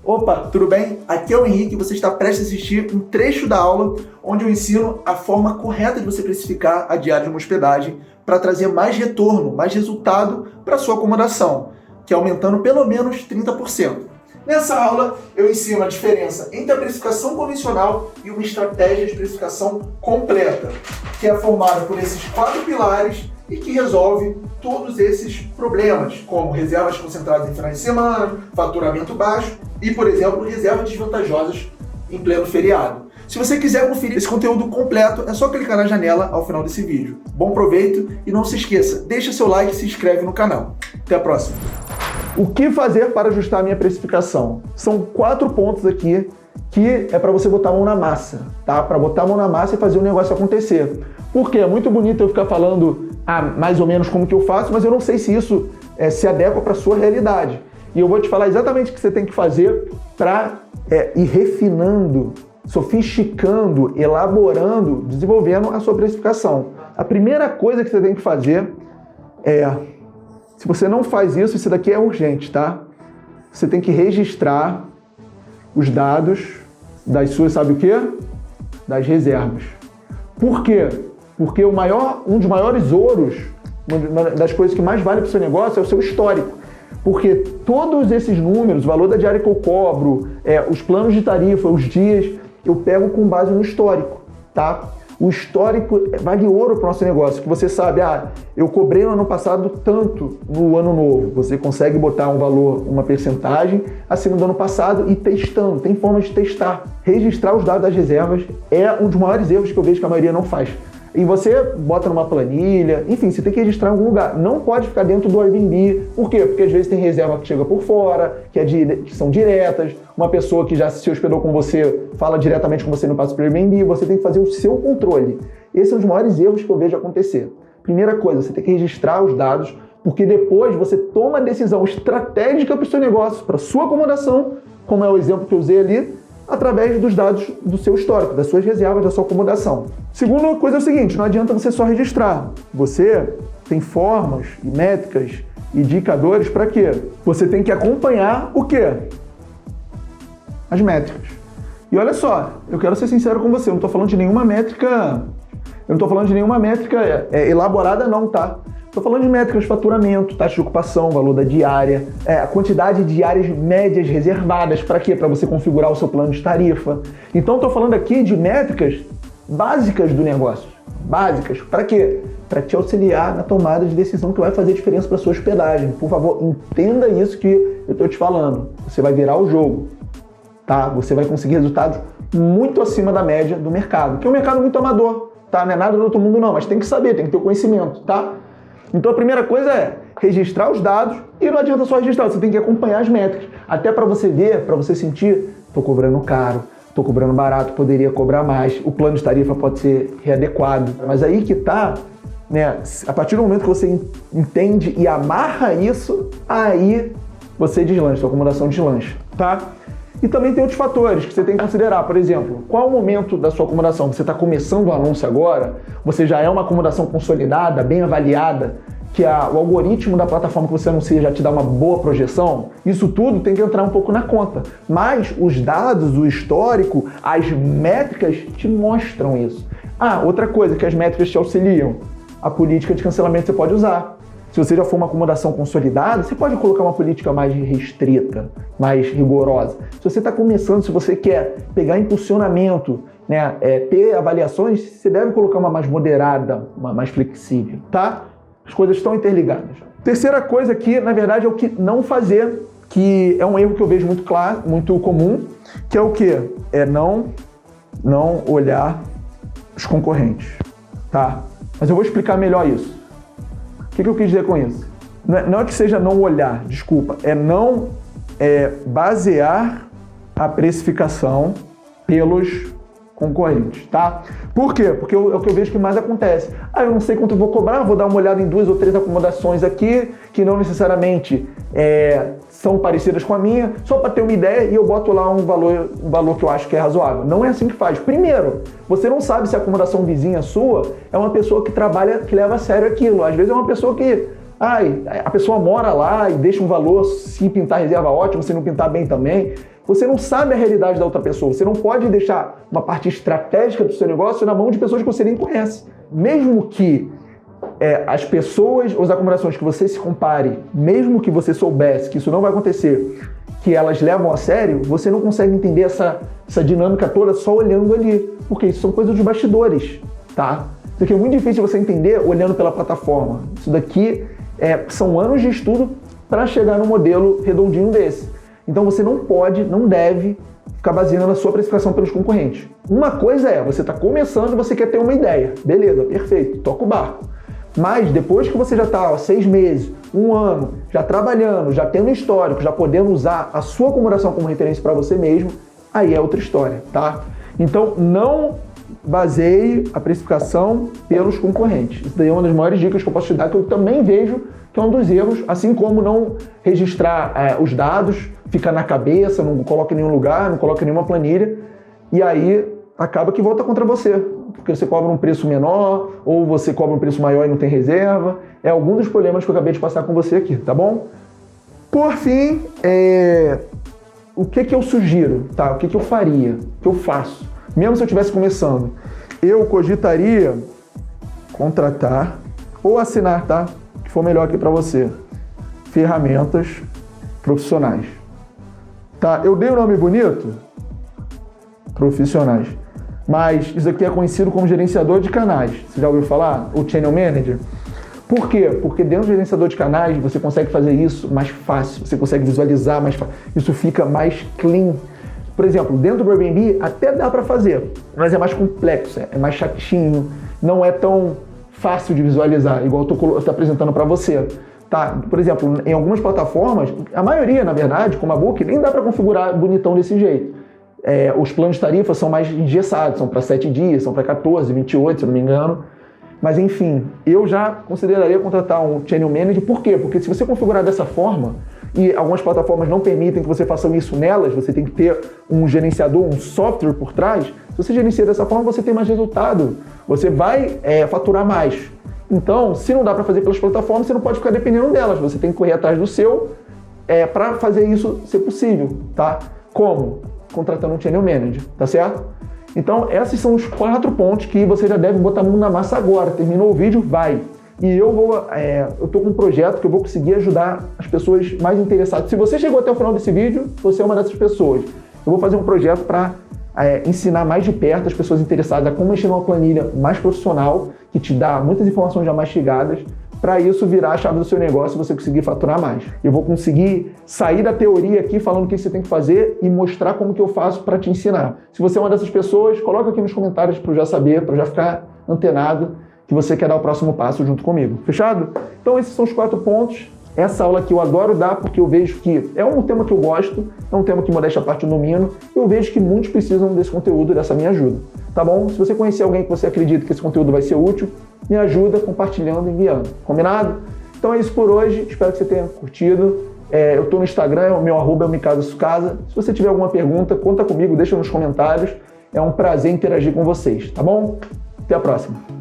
Opa, tudo bem? Aqui é o Henrique e você está prestes a assistir um trecho da aula onde eu ensino a forma correta de você precificar a diária de uma hospedagem para trazer mais retorno, mais resultado para a sua acomodação, que é aumentando pelo menos 30%. Nessa aula eu ensino a diferença entre a precificação convencional e uma estratégia de precificação completa, que é formada por esses 4 pilares e que resolve todos esses problemas, como reservas concentradas em finais de semana, faturamento baixo e, por exemplo, reservas desvantajosas em pleno feriado. Se você quiser conferir esse conteúdo completo, é só clicar na janela ao final desse vídeo. Bom proveito e não se esqueça, deixa seu like e se inscreve no canal. Até a próxima! O que fazer para ajustar a minha precificação? São 4 pontos aqui que é para você botar a mão na massa, tá? Para botar a mão na massa e fazer o negócio acontecer. Porque é muito bonito eu ficar falando mais ou menos como que eu faço, mas eu não sei se isso se adequa para a sua realidade. E eu vou te falar exatamente o que você tem que fazer para ir refinando, sofisticando, elaborando, desenvolvendo a sua precificação. A primeira coisa que você tem que fazer se você não faz isso, isso daqui é urgente, tá? Você tem que registrar os dados das suas, sabe o quê? Das reservas. Por quê? Porque um dos maiores ouros, uma das coisas que mais vale para o seu negócio é o seu histórico. Porque todos esses números, o valor da diária que eu cobro, os planos de tarifa, os dias, eu pego com base no histórico, tá? O histórico vale ouro para o nosso negócio, que você sabe, eu cobrei no ano passado tanto no ano novo. Você consegue botar um valor, uma percentagem acima do ano passado e testando. Tem formas de testar. Registrar os dados das reservas é um dos maiores erros que eu vejo que a maioria não faz. E você bota numa planilha, enfim, você tem que registrar em algum lugar. Não pode ficar dentro do Airbnb. Por quê? Porque às vezes tem reserva que chega por fora, que são diretas. Uma pessoa que já se hospedou com você fala diretamente com você no passo para o Airbnb. Você tem que fazer o seu controle. Esse é um dos maiores erros que eu vejo acontecer. Primeira coisa, você tem que registrar os dados, porque depois você toma a decisão estratégica para o seu negócio, para a sua acomodação, como é o exemplo que eu usei ali, através dos dados do seu histórico, das suas reservas, da sua acomodação. Segunda coisa é o seguinte, não adianta você só registrar. Você tem formas e métricas e indicadores para quê? Você tem que acompanhar o quê? As métricas. E olha só, eu quero ser sincero com você, eu não estou falando de nenhuma métrica, elaborada não, tá? Estou falando de métricas de faturamento, taxa de ocupação, valor da diária, a quantidade de diárias médias reservadas. Para quê? Para você configurar o seu plano de tarifa. Então, estou falando aqui de métricas básicas do negócio. Básicas. Para quê? Para te auxiliar na tomada de decisão que vai fazer diferença para sua hospedagem. Por favor, entenda isso que eu estou te falando. Você vai virar o jogo, tá? Você vai conseguir resultados muito acima da média do mercado, que é um mercado muito amador, tá? Não é nada do outro mundo não, mas tem que saber, tem que ter o conhecimento, tá? Então a primeira coisa é registrar os dados e não adianta só registrar, você tem que acompanhar as métricas. Até para você ver, para você sentir, estou cobrando caro, estou cobrando barato, poderia cobrar mais, o plano de tarifa pode ser readequado. Mas aí que tá, né? A partir do momento que você entende e amarra isso, aí você deslancha, sua acomodação deslancha, tá? E também tem outros fatores que você tem que considerar. Por exemplo, qual o momento da sua acomodação? Você está começando o anúncio agora? Você já é uma acomodação consolidada, bem avaliada, que o algoritmo da plataforma que você anuncia já te dá uma boa projeção? Isso tudo tem que entrar um pouco na conta. Mas os dados, o histórico, as métricas te mostram isso. Outra coisa que as métricas te auxiliam. A política de cancelamento você pode usar. Se você já for uma acomodação consolidada, você pode colocar uma política mais restrita, mais rigorosa. Se você está começando, se você quer pegar impulsionamento, né, ter avaliações, você deve colocar uma mais moderada, uma mais flexível, tá? As coisas estão interligadas. Terceira coisa aqui, na verdade, é o que não fazer, que é um erro que eu vejo muito claro, muito comum, que é o quê? É não olhar os concorrentes, tá? Mas eu vou explicar melhor isso. O que eu quis dizer com isso? Não é que seja não olhar, desculpa, é não basear a precificação pelos concorrentes, tá? Por quê? Porque é o que eu vejo que mais acontece. Eu não sei quanto eu vou cobrar, vou dar uma olhada em 2 ou 3 acomodações aqui, que não necessariamente são parecidas com a minha, só para ter uma ideia, e eu boto lá um valor que eu acho que é razoável. Não é assim que faz. Primeiro, você não sabe se a acomodação vizinha sua é uma pessoa que trabalha, que leva a sério aquilo. Às vezes é uma pessoa que A pessoa mora lá e deixa um valor, se pintar reserva ótimo, se não pintar bem também. Você não sabe a realidade da outra pessoa. Você não pode deixar uma parte estratégica do seu negócio na mão de pessoas que você nem conhece. Mesmo que as pessoas, as acomodações que você se compare, mesmo que você soubesse que isso não vai acontecer, que elas levam a sério, você não consegue entender essa dinâmica toda só olhando ali. Porque isso são coisas dos bastidores, tá? Isso aqui é muito difícil você entender olhando pela plataforma. Isso daqui são anos de estudo para chegar num modelo redondinho desse. Então você não pode, não deve ficar baseando a sua precificação pelos concorrentes. Uma coisa você está começando e você quer ter uma ideia. Beleza, perfeito, toca o barco. Mas depois que você já está 6 meses, 1 ano, já trabalhando, já tendo histórico, já podendo usar a sua acomodação como referência para você mesmo, aí é outra história, tá? Então não baseie a precificação pelos concorrentes. Isso daí é uma das maiores dicas que eu posso te dar, que eu também vejo que é um dos erros, assim como não registrar os dados, fica na cabeça, não coloca em nenhum lugar, não coloca em nenhuma planilha, e aí acaba que volta contra você, porque você cobra um preço menor, ou você cobra um preço maior e não tem reserva. É algum dos problemas que eu acabei de passar com você aqui, tá bom? Por fim, o que eu sugiro, tá? O que eu faria, o que eu faço? Mesmo se eu estivesse começando, eu cogitaria contratar ou assinar, tá? Que for melhor aqui para você. Ferramentas profissionais. Tá? Eu dei um nome bonito? Profissionais. Mas isso aqui é conhecido como gerenciador de canais. Você já ouviu falar? O Channel Manager? Por quê? Porque dentro do gerenciador de canais você consegue fazer isso mais fácil, você consegue visualizar mais fácil, isso fica mais clean. Por exemplo, dentro do Airbnb até dá para fazer, mas é mais complexo, é mais chatinho, não é tão fácil de visualizar, igual eu estou apresentando para você. Tá? Por exemplo, em algumas plataformas, a maioria, na verdade, como a Booking, nem dá para configurar bonitão desse jeito. Os planos de tarifa são mais engessados, são para 7 dias, são para 14, 28, se eu não me engano. Mas enfim, eu já consideraria contratar um Channel Manager. Por quê? Porque se você configurar dessa forma, e algumas plataformas não permitem que você faça isso nelas, você tem que ter um gerenciador, um software por trás. Se você gerencia dessa forma, você tem mais resultado, você vai faturar mais. Então, se não dá para fazer pelas plataformas, você não pode ficar dependendo delas, você tem que correr atrás do seu para fazer isso ser possível, tá? Como? Contratando um Channel Manager, tá certo? Então, esses são os 4 pontos que você já deve botar a mão na massa agora. Terminou o vídeo, vai! E eu tô com um projeto que eu vou conseguir ajudar as pessoas mais interessadas. Se você chegou até o final desse vídeo, você é uma dessas pessoas. Eu vou fazer um projeto para ensinar mais de perto as pessoas interessadas a como mexer numa planilha mais profissional, que te dá muitas informações já mastigadas, para isso virar a chave do seu negócio e você conseguir faturar mais. Eu vou conseguir sair da teoria aqui falando o que você tem que fazer e mostrar como que eu faço para te ensinar. Se você é uma dessas pessoas, coloca aqui nos comentários para eu já saber, para eu já ficar antenado que você quer dar o próximo passo junto comigo. Fechado? Então esses são os 4 pontos. Essa aula aqui eu adoro dar porque eu vejo que é um tema que eu gosto, é um tema que modéstia à parte eu domino, e eu vejo que muitos precisam desse conteúdo, dessa minha ajuda. Tá bom? Se você conhecer alguém que você acredita que esse conteúdo vai ser útil, me ajuda compartilhando e enviando. Combinado? Então é isso por hoje. Espero que você tenha curtido. Eu tô no Instagram, o meu arroba é o MikazuSukasa. Se você tiver alguma pergunta, conta comigo, deixa nos comentários. É um prazer interagir com vocês, tá bom? Até a próxima.